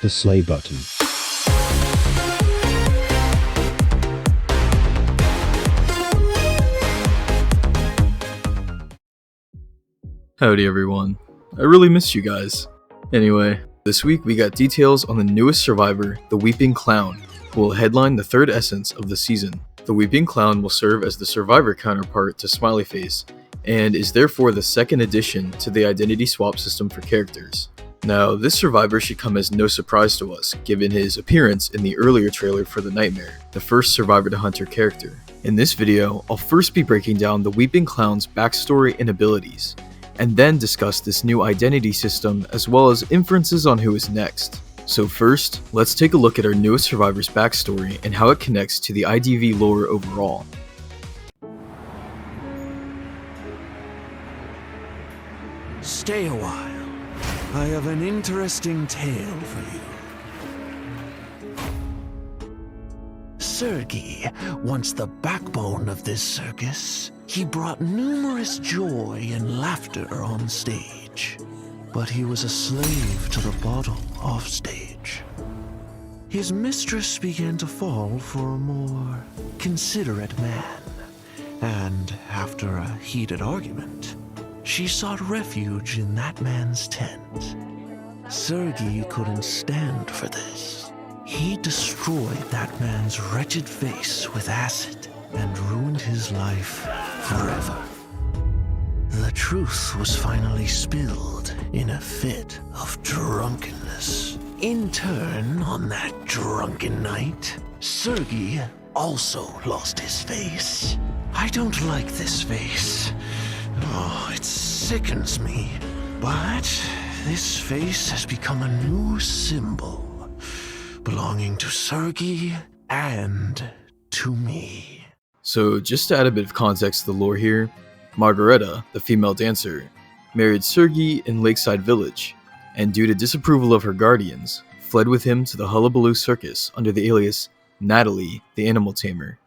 the slay button. Howdy everyone, I really missed you guys. Anyway, this week we got details on the newest survivor, the Weeping Clown, who will headline the third essence of the season. The Weeping Clown will serve as the survivor counterpart to Smiley Face, and is therefore the second addition to the identity swap system for characters. Now, this survivor should come as no surprise to us, given his appearance in the earlier trailer for The Nightmare, the first Survivor to Hunter character. In this video, I'll first be breaking down the Weeping Clown's backstory and abilities, and then discuss this new identity system as well as inferences on who is next. So first, let's take a look at our newest survivor's backstory and how it connects to the IDV lore overall. Stay a while. I have an interesting tale for you. Sergei, once the backbone of this circus, he brought numerous joy and laughter on stage. But he was a slave to the bottle off stage. His mistress began to fall for a more considerate man, and after a heated argument, she sought refuge in that man's tent. Sergei couldn't stand for this. He destroyed that man's wretched face with acid and ruined his life forever. The truth was finally spilled in a fit of drunkenness. In turn, on that drunken night, Sergei also lost his face. I don't like this face. Oh, it sickens me. But this face has become a new symbol, belonging to Sergei and to me. So just to add a bit of context to the lore here, Margareta, the female dancer, married Sergei in Lakeside Village, and due to disapproval of her guardians, fled with him to the Hullabaloo Circus under the alias Natalie, the Animal Tamer.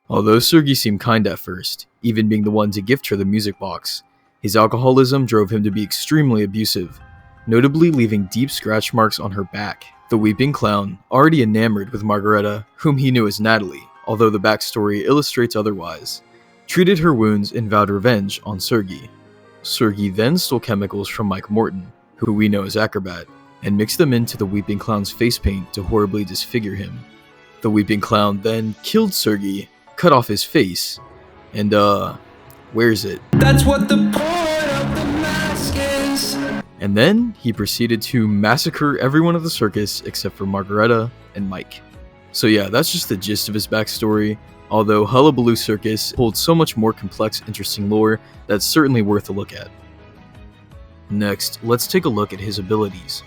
Although Sergei seemed kind at first, even being the one to gift her the music box, his alcoholism drove him to be extremely abusive, notably leaving deep scratch marks on her back. The Weeping Clown, already enamored with Margareta, whom he knew as Natalie, although the backstory illustrates otherwise, treated her wounds and vowed revenge on Sergei. Sergei then stole chemicals from Mike Morton, who we know as Acrobat, and mixed them into the Weeping Clown's face paint to horribly disfigure him. The Weeping Clown then killed Sergei, cut off his face, and wears it. That's what the point of the mask is! And then he proceeded to massacre everyone at the circus except for Margareta and Mike. So yeah, that's just the gist of his backstory, although Hullabaloo Circus holds so much more complex, interesting lore that's certainly worth a look at. Next, let's take a look at his abilities.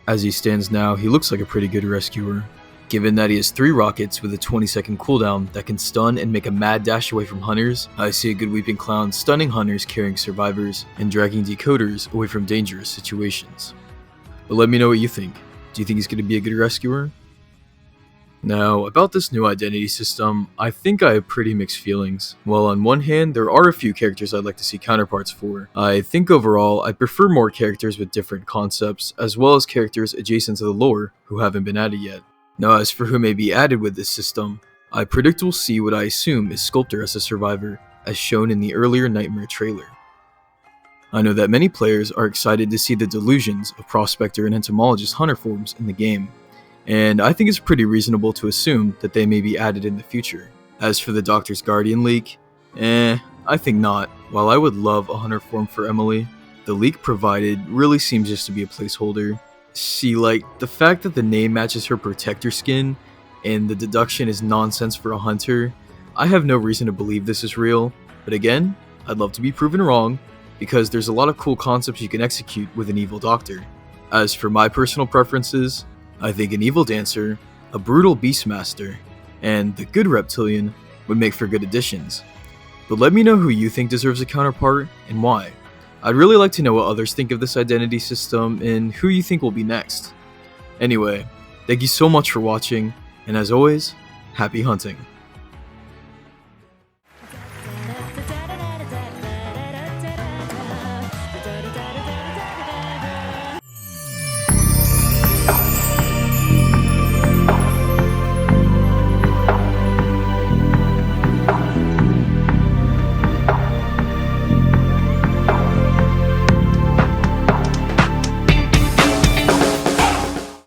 As he stands now, he looks like a pretty good rescuer, given that he has 3 rockets with a 20-second cooldown that can stun and make a mad dash away from hunters. I see a good Weeping Clown stunning hunters, carrying survivors, and dragging decoders away from dangerous situations. But let me know what you think. Do you think he's going to be a good rescuer? Now, about this new identity system, I think I have pretty mixed feelings. While on one hand, there are a few characters I'd like to see counterparts for, I think overall I prefer more characters with different concepts, as well as characters adjacent to the lore who haven't been added yet. Now, as for who may be added with this system, I predict we'll see what I assume is Sculptor as a survivor, as shown in the earlier Nightmare trailer. I know that many players are excited to see the delusions of Prospector and Entomologist hunter forms in the game, and I think it's pretty reasonable to assume that they may be added in the future. As for the Doctor's Guardian leak, I think not. While I would love a hunter form for Emily, the leak provided really seems just to be a placeholder. See, like, the fact that the name matches her protector skin, and the deduction is nonsense for a hunter, I have no reason to believe this is real, but again, I'd love to be proven wrong, because there's a lot of cool concepts you can execute with an evil doctor. As for my personal preferences, I think an evil dancer, a brutal beastmaster, and the good reptilian would make for good additions. But let me know who you think deserves a counterpart and why. I'd really like to know what others think of this identity system and who you think will be next. Anyway, thank you so much for watching, and as always, happy hunting.